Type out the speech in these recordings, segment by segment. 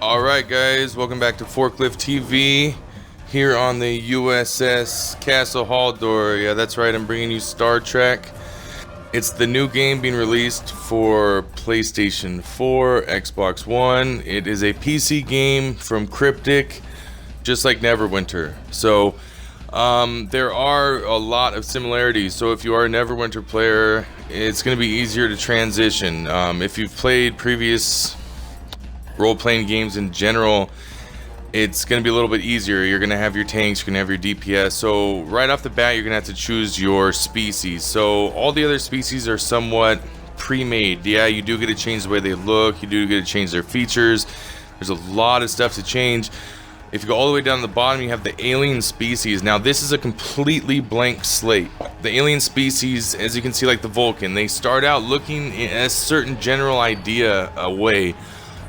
Alright guys, welcome back to Forklift TV here on the USS Castle Haldor. Yeah, that's right, I'm bringing you StarTrek. It's the new game being released for PlayStation 4, Xbox One. It is a PC game from Cryptic, just like Neverwinter. So there are a lot of similarities. So if you are a Neverwinter player, it's going to be easier to transition. If you've played previous role-playing games in general, it's going to be a little bit easier. You're going to have your tanks, you're going to have your DPS. So right off the bat, you're going to have to choose your species. So all the other species are somewhat pre-made. Yeah, you do get to change the way they look, you do get to change their features. There's a lot of stuff to change. If you go all the way down to the bottom, you have the alien species. Now this is a completely blank slate. The alien species, as you can see, like the Vulcan, they start out looking in a certain general idea away.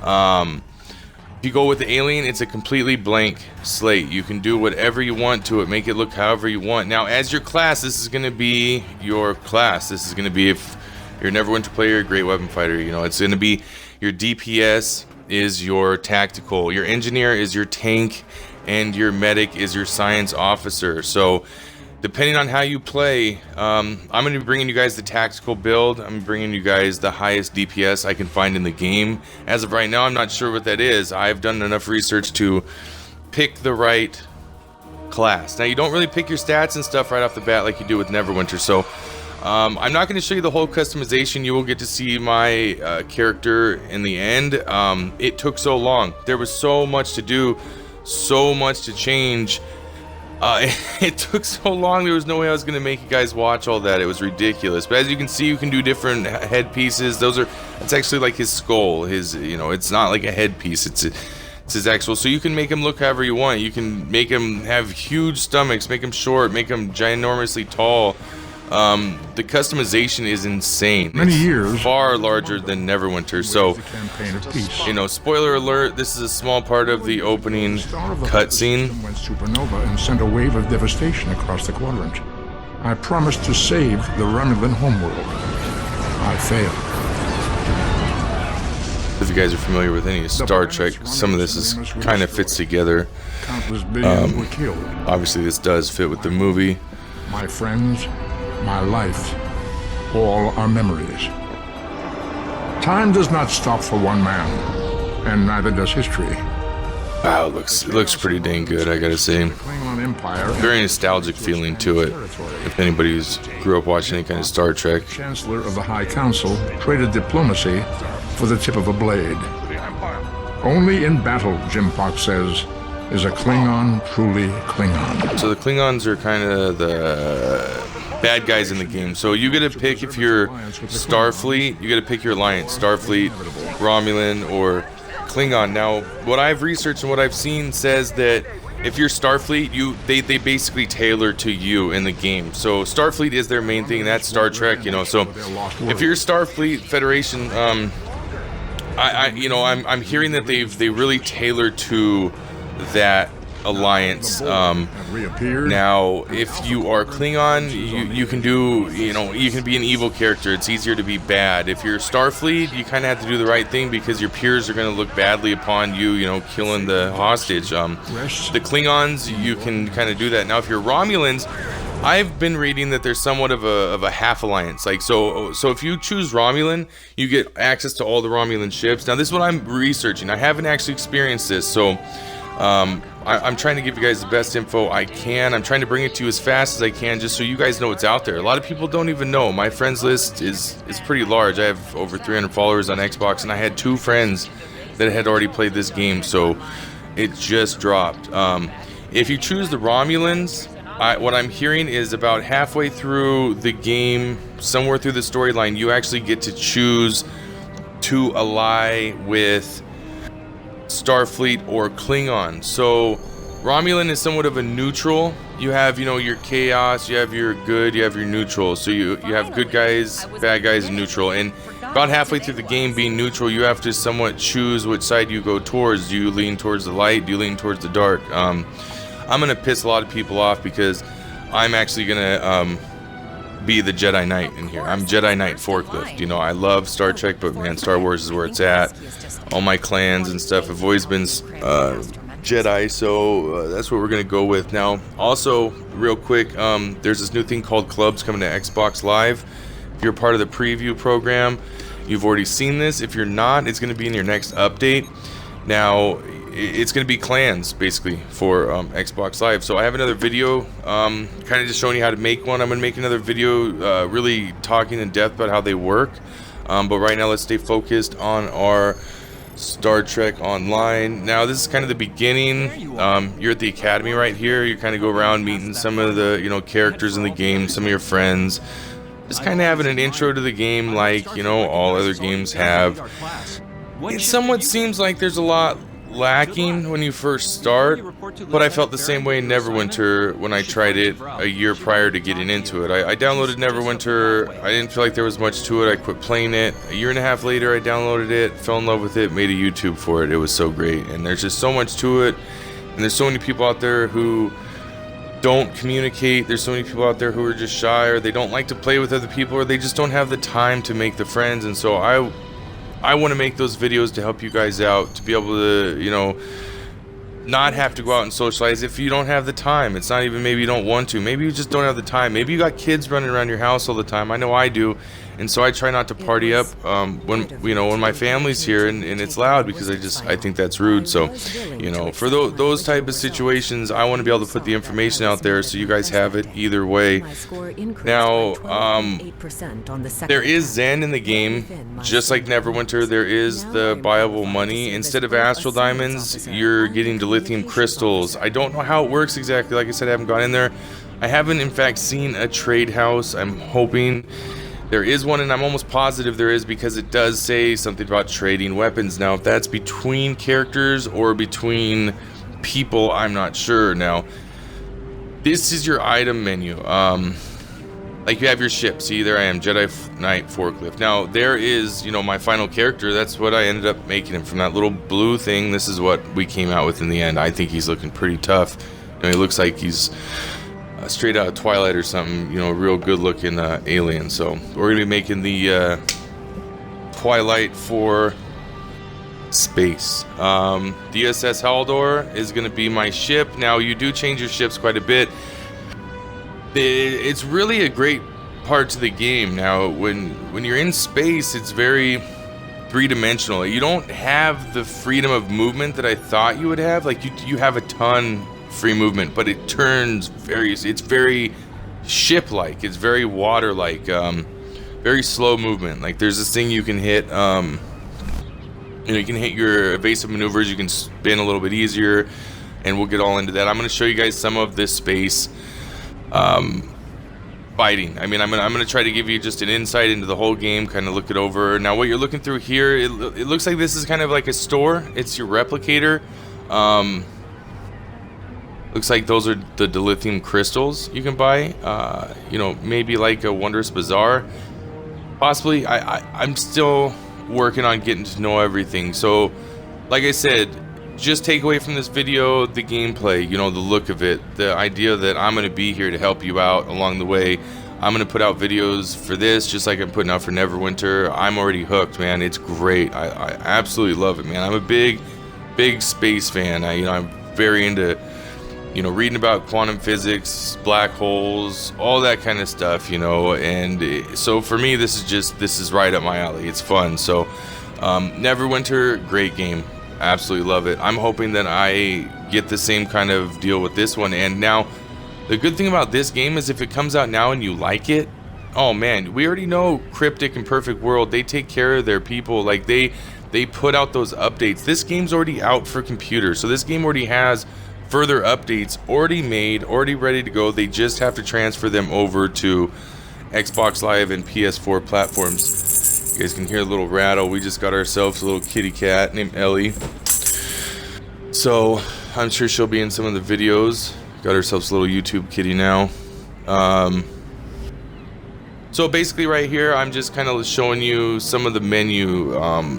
If you go with the alien, it's a completely blank slate. You can do whatever you want to it, make it look however you want. Now as your class, this is going to be your class. This is going to be, if you're a Neverwinter player, a great weapon fighter, you know, it's going to be your DPS is your tactical, your engineer is your tank, and your medic is your science officer. So depending on how you play, I'm going to be bringing you guys the tactical build. I'm bringing you guys the highest DPS I can find in the game. As of right now, I'm not sure what that is. I've done enough research to pick the right class. Now, you don't really pick your stats and stuff right off the bat like you do with Neverwinter. So I'm not going to show you the whole customization. You will get to see my character in the end. It took so long. There was so much to do, so much to change. It took so long, there was no way I was going to make you guys watch all that. It was ridiculous. But as you can see, you can do different headpieces. It's actually like his skull. You know, it's not like a headpiece. It's his actual. So you can make him look however you want. You can make him have huge stomachs, make him short, make him ginormously tall. The customization is insane. Many years, far larger than Neverwinter. So, you know, spoiler alert, this is a small part of the opening cutscene. Went supernova and sent a wave of devastation across the quadrant. I promised to save the Romulan homeworld. I failed. If you guys are familiar with any Star Trek, some of this is kind of fits together. Countless billions were killed. Obviously, this does fit with the movie. My friends, my life, all are memories. Time does not stop for one man, and neither does history. Wow, it looks pretty dang good, I gotta say. Very nostalgic feeling to it. If anybody who's grew up watching any kind of Star Trek. Chancellor of the High Council traded diplomacy for the tip of a blade. Only in battle, Jim Fox says, is a Klingon truly Klingon. So the Klingons are kind of the bad guys in the game. So you get to pick, if you're Starfleet, you get to pick your alliance, Starfleet, Romulan, or Klingon. Now, what I've researched and what I've seen says that if you're Starfleet, they basically tailor to you in the game. So Starfleet is their main thing. That's Star Trek, you know. So if you're Starfleet Federation, I'm hearing that they really tailor to that alliance. Now if you are Klingon, you can do, you can be an evil character. It's easier to be bad. If you're Starfleet, you kind of have to do the right thing because your peers are going to look badly upon you, killing the hostage. The Klingons, you can kind of do that. Now if you're Romulans, I've been reading that there's somewhat of a half alliance. Like so if you choose Romulan, you get access to all the Romulan ships. Now this is what I'm researching. I haven't actually experienced this, so I'm trying to give you guys the best info I can. I'm trying to bring it to you as fast as I can, just so you guys know it's out there. A lot of people don't even know. My friends list is pretty large. I have over 300 followers on Xbox, and I had 2 friends that had already played this game, so it just dropped. If you choose the Romulans, what I'm hearing is about halfway through the game, somewhere through the storyline, you actually get to choose to ally with Starfleet or Klingon. So Romulan is somewhat of a neutral. You have, your chaos, you have your good, you have your neutral. So you have good guys, bad guys, and neutral. And about halfway through the game being neutral, you have to somewhat choose which side you go towards. Do you lean towards the light? Do you lean towards the dark? I'm gonna piss a lot of people off because I'm actually gonna be the Jedi Knight in here. I'm Jedi Knight Forklift. You know, I love Star Trek, but man, Star Wars is where it's at. All my clans and stuff have always been Jedi, so that's what we're gonna go with. Now, also, real quick, there's this new thing called clubs coming to Xbox Live. If you're part of the preview program, you've already seen this. If you're not, it's gonna be in your next update. Now, it's going to be clans basically for Xbox Live. So I have another video kind of just showing you how to make one. I'm going to make another video really talking in depth about how they work, but right now let's stay focused on our Star Trek Online. Now this is kind of the beginning. You're at the academy right here. You kind of go around meeting some of the characters in the game, some of your friends, just kind of having an intro to the game like all other games have. It somewhat seems like there's a lot lacking when you first start, but I felt the same way in Neverwinter when I tried it a year prior to getting into it. I downloaded Neverwinter. I didn't feel like there was much to it. I quit playing it. A year and a half later, I downloaded it, fell in love with it, made a YouTube for it. It was so great, and there's just so much to it, and there's so many people out there who don't communicate. There's so many people out there who are just shy, or they don't like to play with other people, or they just don't have the time to make the friends. And so I want to make those videos to help you guys out, to be able to, not have to go out and socialize if you don't have the time. It's not even maybe you don't want to. Maybe you just don't have the time. Maybe you got kids running around your house all the time. I know I do. And so I try not to party up when my family's here and it's loud, because I think that's rude. So, for those type of situations, I want to be able to put the information out there so you guys have it either way. Now, there is Zen in the game, just like Neverwinter. There is the buyable money. Instead of astral diamonds, you're getting dilithium crystals. I don't know how it works exactly. Like I said, I haven't gone in there. I haven't, in fact, seen a trade house. I'm hoping there is one, and I'm almost positive there is, because it does say something about trading weapons. Now, if that's between characters or between people, I'm not sure. Now, this is your item menu. Like, you have your ship. See, there I am, Jedi Knight Forklift. Now, there is, my final character. That's what I ended up making him from, that little blue thing. This is what we came out with in the end. I think he's looking pretty tough. He looks like he's straight out of Twilight or something, real good looking alien. So we're gonna be making the Twilight for space. The SS Haldor is gonna be my ship. Now, you do change your ships quite a bit. It's really a great part to the game. Now, when you're in space, it's very three-dimensional. You don't have the freedom of movement that I thought you would have. Like, you have a ton free movement, but it turns it's very ship-like, it's very water-like, very slow movement. Like, there's this thing you can hit, you can hit your evasive maneuvers, you can spin a little bit easier, and we'll get all into that. I'm going to show you guys some of this space fighting. I mean, I'm gonna try to give you just an insight into the whole game, kind of look it over. Now, what you're looking through here, it looks like this is kind of like a store. It's your replicator. Looks like those are the dilithium crystals you can buy. Maybe like a Wondrous Bazaar. Possibly. I'm still working on getting to know everything. So, like I said, just take away from this video the gameplay, the look of it, the idea that I'm going to be here to help you out along the way. I'm going to put out videos for this just like I'm putting out for Neverwinter. I'm already hooked, man. It's great. I absolutely love it, man. I'm a big space fan. I'm very into reading about quantum physics, black holes, all that kind of stuff, and so for me, this is right up my alley. It's fun. So Neverwinter, great game, absolutely love it. I'm hoping that I get the same kind of deal with this one. And now, the good thing about this game is if it comes out now and you like it, oh man, we already know Cryptic and Perfect World, they take care of their people. Like, they put out those updates. This game's already out for computers, so this game already has further updates already made, already ready to go. They just have to transfer them over to Xbox Live and PS4 platforms. You guys can hear a little rattle. We just got ourselves a little kitty cat named Ellie, so I'm sure she'll be in some of the videos. Got ourselves a little YouTube kitty now. So basically right here, I'm just kind of showing you some of the menu.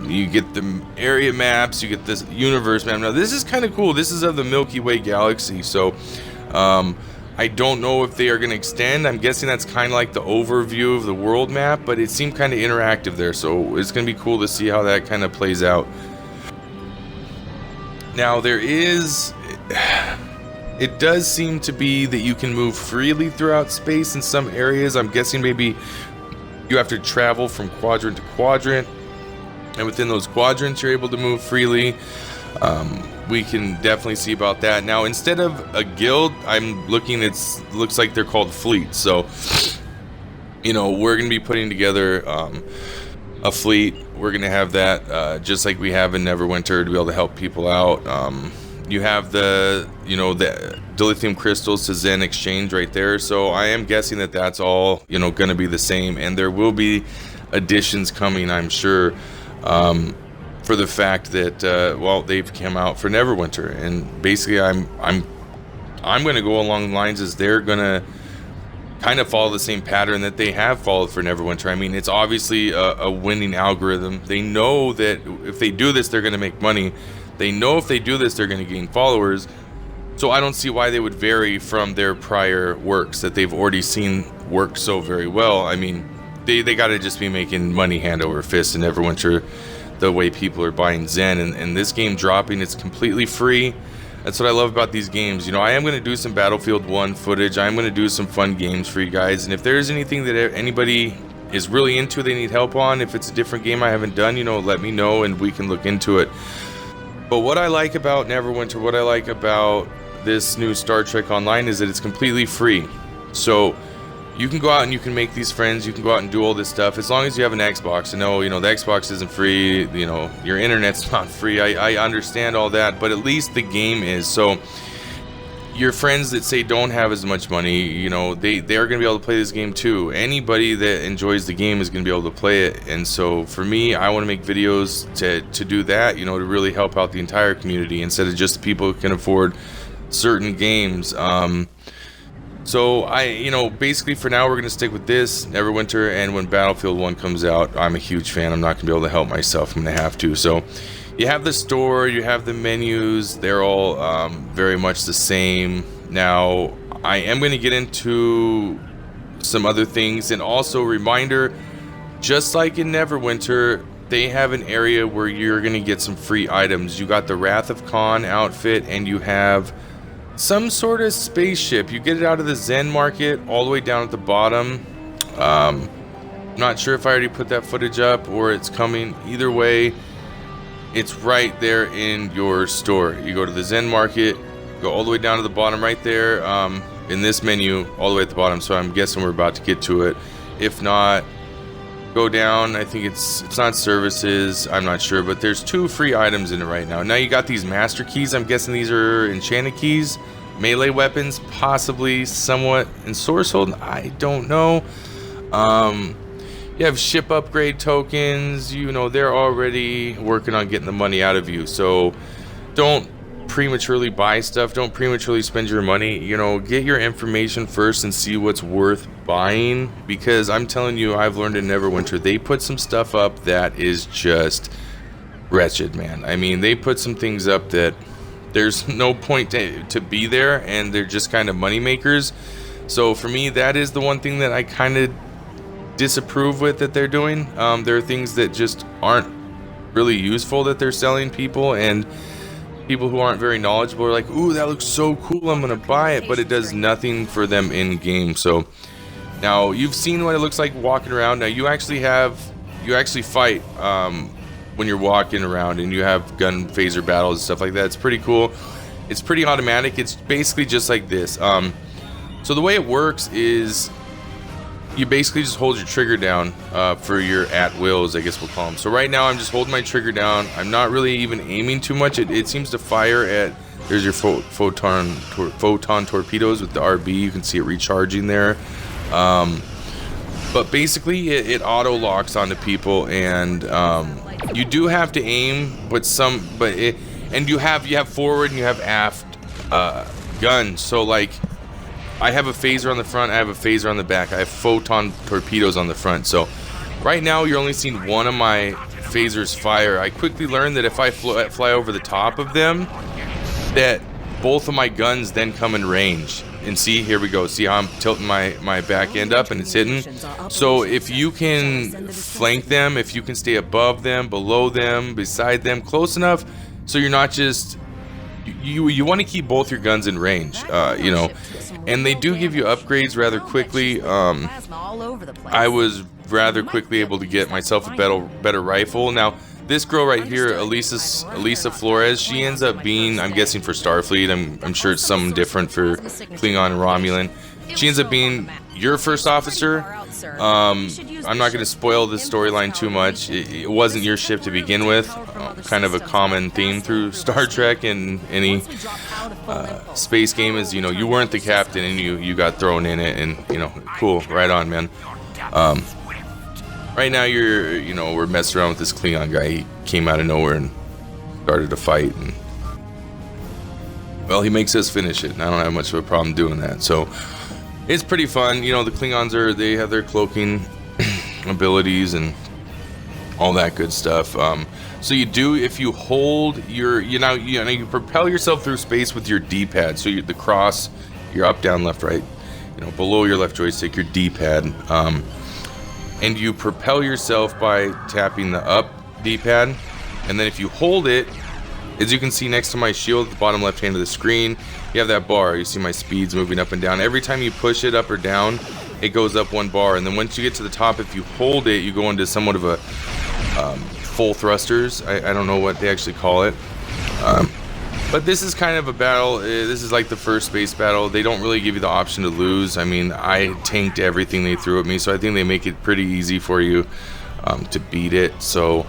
You get the area maps, you get this universe map. Now this is kind of cool. This is of the Milky Way galaxy. So I don't know if they are going to extend. I'm guessing that's kind of like the overview of the world map, but it seemed kind of interactive there, so it's going to be cool to see how that kind of plays out. Now there is, it does seem to be that you can move freely throughout space in some areas. I'm guessing maybe you have to travel from quadrant to quadrant, and within those quadrants you're able to move freely. We can definitely see about that. Now, instead of a guild, I'm looking, looks like they're called fleets. So, you know, we're going to be putting together a fleet. We're going to have that just like we have in Neverwinter to be able to help people out. You have the, you know, the dilithium crystals to Zen exchange right there. So I am guessing that that's all, you know, going to be the same. And there will be additions coming, I'm sure. For the fact that well, they've come out for Neverwinter, and basically I'm going to go along the lines as they're going to kind of follow the same pattern that they have followed for Neverwinter. I mean, it's obviously a winning algorithm. They know that if they do this, they're going to make money. They know if they do this, they're going to gain followers. So I don't see why they would vary from their prior works that they've already seen work so very well. I mean, they got to just be making money hand over fist in Neverwinter, the way people are buying Zen, and this game dropping, it's completely free. That's what I love about these games. You know, I am going to do some Battlefield 1 footage. I'm going to do some fun games for you guys, and if there's anything that anybody is really into, they need help on, if it's a different game I haven't done, you know, let me know and we can look into it. But what I like about Neverwinter, what I like about this new Star Trek Online is that it's completely free. So you can go out and you can make these friends, you can go out and do all this stuff as long as you have an Xbox. I know, you know, the Xbox isn't free, you know, your internet's not free. I understand all that, but at least the game is. So your friends that say don't have as much money, you know, they're going to be able to play this game too. Anybody that enjoys the game is going to be able to play it. And so for me, I want to make videos to do that, you know, to really help out the entire community instead of just the people who can afford certain games. So you know, basically for now we're gonna stick with this Neverwinter, and when Battlefield 1 comes out, I'm a huge fan. I'm not gonna be able to help myself. I'm gonna have to. So you have the store, you have the menus. They're all very much the same. Now I am gonna get into some other things, and also reminder, just like in Neverwinter, they have an area where you're gonna get some free items. You got the Wrath of Khan outfit, and you have some sort of spaceship. You get it out of the Zen market all the way down at the bottom. Not sure if I already put that footage up or it's coming. Either way, it's right there in your store. You go to the Zen market, go all the way down to the bottom right there, in this menu all the way at the bottom. So I'm guessing we're about to get to it. If not, go down. I think it's not services, I'm not sure, but there's 2 free items in it right now. Now you got these master keys. I'm guessing these are enchanted keys, melee weapons, possibly somewhat in source hold, I don't know. You have ship upgrade tokens. You know, they're already working on getting the money out of you, so don't prematurely buy stuff, don't prematurely spend your money. You know, get your information first and see what's worth buying, because I'm telling you, I've learned in Neverwinter, they put some stuff up that is just wretched, man. I mean, they put some things up that there's no point to be there, and they're just kind of money makers. So for me, that is the one thing that I kind of disapprove with that they're doing. There are things that just aren't really useful that they're selling people, and people who aren't very knowledgeable are like, ooh, that looks so cool, I'm gonna buy it, but it does nothing for them in game. So now you've seen what it looks like walking around. Now you actually fight when you're walking around, and you have gun phaser battles and stuff like that. It's pretty cool. It's pretty automatic. It's basically just like this. So the way it works is you basically just hold your trigger down for your at-wills, I guess we'll call them. So right now I'm just holding my trigger down. I'm not really even aiming too much. It seems to fire at, there's your photon torpedoes with the RB. You can see it recharging there. But basically it auto locks onto people, and you do have to aim, and you have forward and you have aft guns. So like, I have a phaser on the front, I have a phaser on the back, I have photon torpedoes on the front. So right now you're only seeing one of my phasers fire. I quickly learned that if I fly over the top of them, that both of my guns then come in range. and see, here we go. See how I'm tilting my back end up and it's hitting? So if you can flank them, if you can stay above them, below them, beside them, close enough, so you're not just, you want to keep both your guns in range, you know, and they do give you upgrades rather quickly. I was rather quickly able to get myself a better rifle. Now, this girl right here, Elisa Flores, she ends up being, I'm guessing for Starfleet, I'm sure it's something different for Klingon and Romulan. She ends up being your first officer. I'm not going to spoil the storyline too much. It wasn't your ship to begin with. Kind of a common theme through Star Trek and any space game is, you know, you weren't the captain and you got thrown in it, and, you know, cool, right on, man. Right now, we're messing around with this Klingon guy. He came out of nowhere and started a fight, and well, he makes us finish it, and I don't have much of a problem doing that. So it's pretty fun. You know, the Klingons they have their cloaking abilities and all that good stuff. So you do, if you hold your, you propel yourself through space with your D-pad. So the cross, your up, down, left, right. You know, below your left joystick, your D-pad. And you propel yourself by tapping the up D-pad, and then if you hold it, as you can see next to my shield at the bottom left hand of the screen, you have that bar. You see my speeds moving up and down. Every time you push it up or down, it goes up one bar, and then once you get to the top, if you hold it, you go into somewhat of a full thrusters. I don't know what they actually call it, but this is kind of a battle. This is like the first space battle. They don't really give you the option to lose. I mean, I tanked everything they threw at me, so I think they make it pretty easy for you to beat it. So,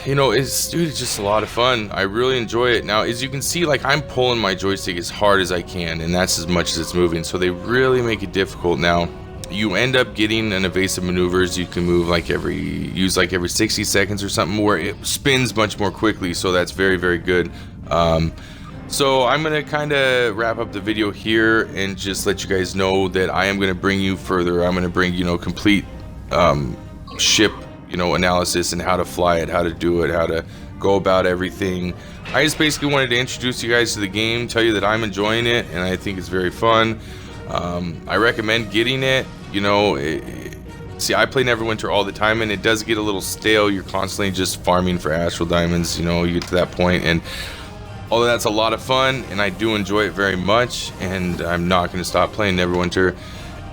you know, it's just a lot of fun. I really enjoy it. Now, as you can see, like, I'm pulling my joystick as hard as I can, and that's as much as it's moving. So they really make it difficult. Now, you end up getting an evasive maneuvers. You can move use every 60 seconds or something, where it spins much more quickly, so that's very, very good. So I'm gonna kind of wrap up the video here and just let you guys know that I am gonna bring you further. I'm gonna bring, you know, complete ship, you know, analysis and how to fly it, how to do it, how to go about everything. I just basically wanted to introduce you guys to the game, tell you that I'm enjoying it and I think it's very fun. I recommend getting it. You know, see, I play Neverwinter all the time, and it does get a little stale. You're constantly just farming for astral diamonds. You know, you get to that point, and although that's a lot of fun, and I do enjoy it very much, and I'm not going to stop playing Neverwinter,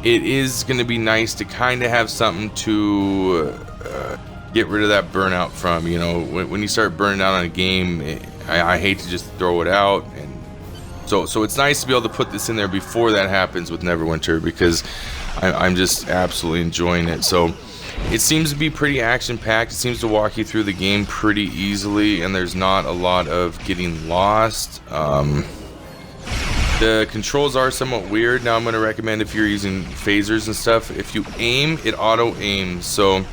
it is going to be nice to kind of have something to get rid of that burnout from. You know, when you start burning out on a game, I hate to just throw it out, and so it's nice to be able to put this in there before that happens with Neverwinter, because I'm just absolutely enjoying it. So it seems to be pretty action-packed. It seems to walk you through the game pretty easily, and there's not a lot of getting lost. The controls are somewhat weird. Now I'm going to recommend, if you're using phasers and stuff, if you aim, it auto-aims. So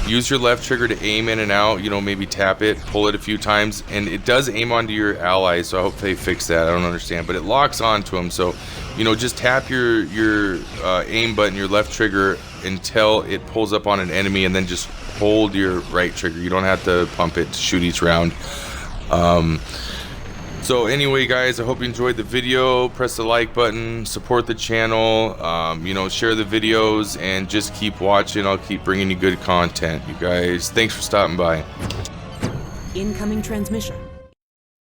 use your left trigger to aim in and out, you know, maybe tap it, pull it a few times, and it does aim onto your allies, so I hope they fix that. I don't understand, but it locks onto them. So, you know, just tap your aim button, your left trigger, until it pulls up on an enemy, and then just hold your right trigger. You don't have to pump it to shoot each round. So anyway, guys, I hope you enjoyed the video. Press the like button, support the channel, you know, share the videos, and just keep watching. I'll keep bringing you good content. You guys, thanks for stopping by. Incoming transmission.